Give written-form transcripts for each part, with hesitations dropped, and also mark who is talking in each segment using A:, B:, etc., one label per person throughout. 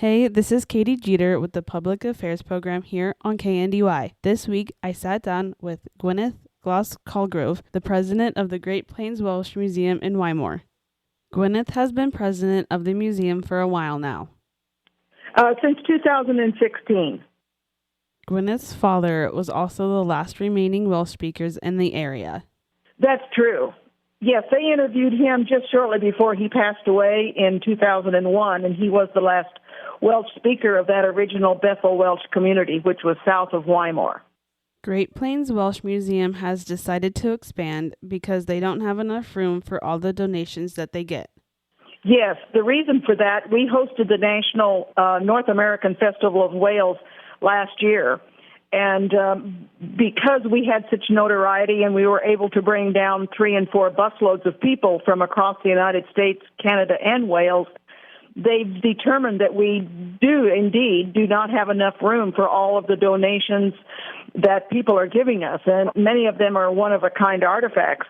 A: Hey, this is Katy Jeter with the Public Affairs Program here on KNDY. This week, I sat down with Gwenith Closs-Colgrove, the president of the Great Plains Welsh Museum in Wymore. Gwenith has been president of the museum for a while now.
B: Since 2016.
A: Gwyneth's father was also the last remaining Welsh speakers in the area.
B: That's true. Yes, they interviewed him just shortly before he passed away in 2001, and he was the last Welsh speaker of that original Bethel Welsh community, which was south of Wymore.
A: Great Plains Welsh Museum has decided to expand because they don't have enough room for all the donations that they get.
B: Yes, the reason for that, we hosted the National North American Festival of Wales last year, and because we had such notoriety and we were able to bring down 3 and 4 busloads of people from across the United States, Canada, and Wales, they've determined that we do not have enough room for all of the donations that people are giving us, and many of them are one-of-a-kind artifacts.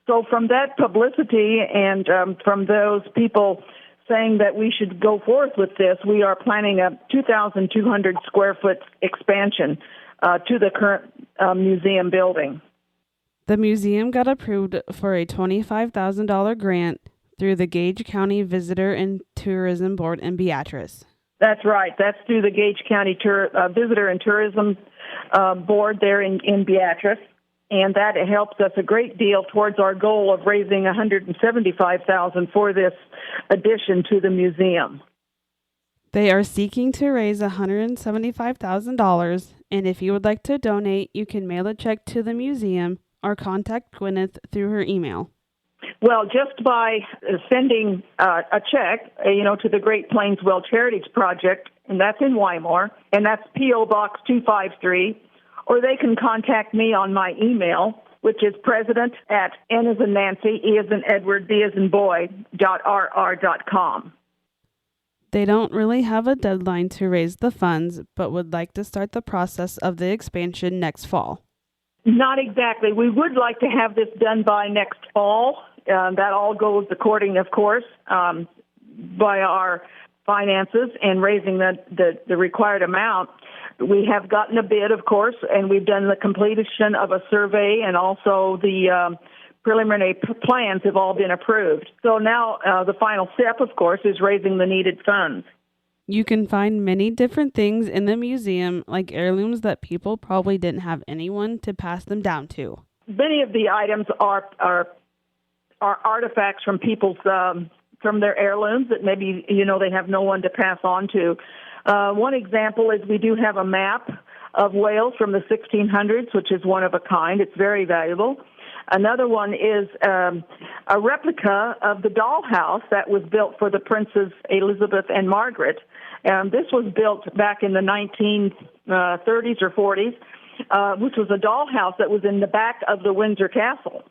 B: So from that publicity and from those people saying that we should go forth with this, we are planning a 2,200 square foot expansion to the current museum building.
A: The museum got approved for a $25,000 grant through the Gage County Visitor and Tourism Board in Beatrice.
B: That's right. That's through the Gage County Visitor and Tourism Board there in Beatrice. And that helps us a great deal towards our goal of raising $175,000 for this addition to the museum.
A: They are seeking to raise $175,000, and if you would like to donate, you can mail a check to the museum or contact Gwenith through her email.
B: Well, just by sending a check, to the Great Plains Welsh Heritage Project, and that's in Wymore, and that's P.O. Box 253, or they can contact me on my email, which is president@N as in Nancy, E as in Edward, B as in boy, .rr.com.
A: They don't really have a deadline to raise the funds, but would like to start the process of the expansion next fall.
B: Not exactly. We would like to have this done by next fall. That all goes according, of course, by our finances and raising the required amount. We have gotten a bid, of course, and we've done the completion of a survey, and also the preliminary plans have all been approved. So now the final step, of course, is raising the needed funds.
A: You can find many different things in the museum, like heirlooms that people probably didn't have anyone to pass them down to.
B: Many of the items are artifacts from people's from their heirlooms that maybe they have no one to pass on to. One example is we do have a map of Wales from the 1600s, which is one of a kind. It's very valuable. Another one is a replica of the dollhouse that was built for the Princes Elizabeth and Margaret. This was built back in the 1930s or 40s, which was a dollhouse that was in the back of the Windsor Castle.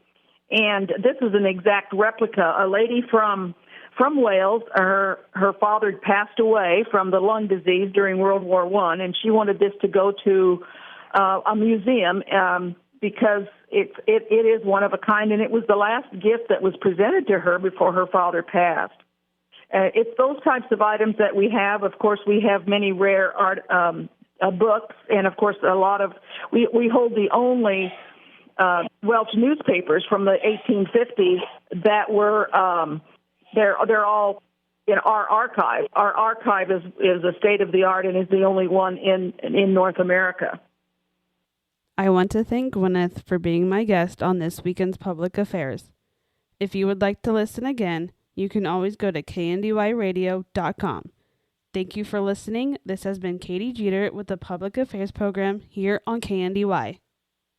B: And this is an exact replica. A lady from Wales, her father passed away from the lung disease during World War I, and she wanted this to go to a museum because it is one of a kind, and it was the last gift that was presented to her before her father passed. It's those types of items that we have. Of course, we have many rare art books, and of course, we hold the only Welsh newspapers from the 1850s that were they're all in our archive. Our archive is a state of the art and is the only one in North America.
A: I want to thank Gwenith for being my guest on this weekend's Public Affairs. If you would like to listen again, you can always go to kndyradio.com. Thank you for listening. This has been Katy Jeter with the Public Affairs Program here on KNDY.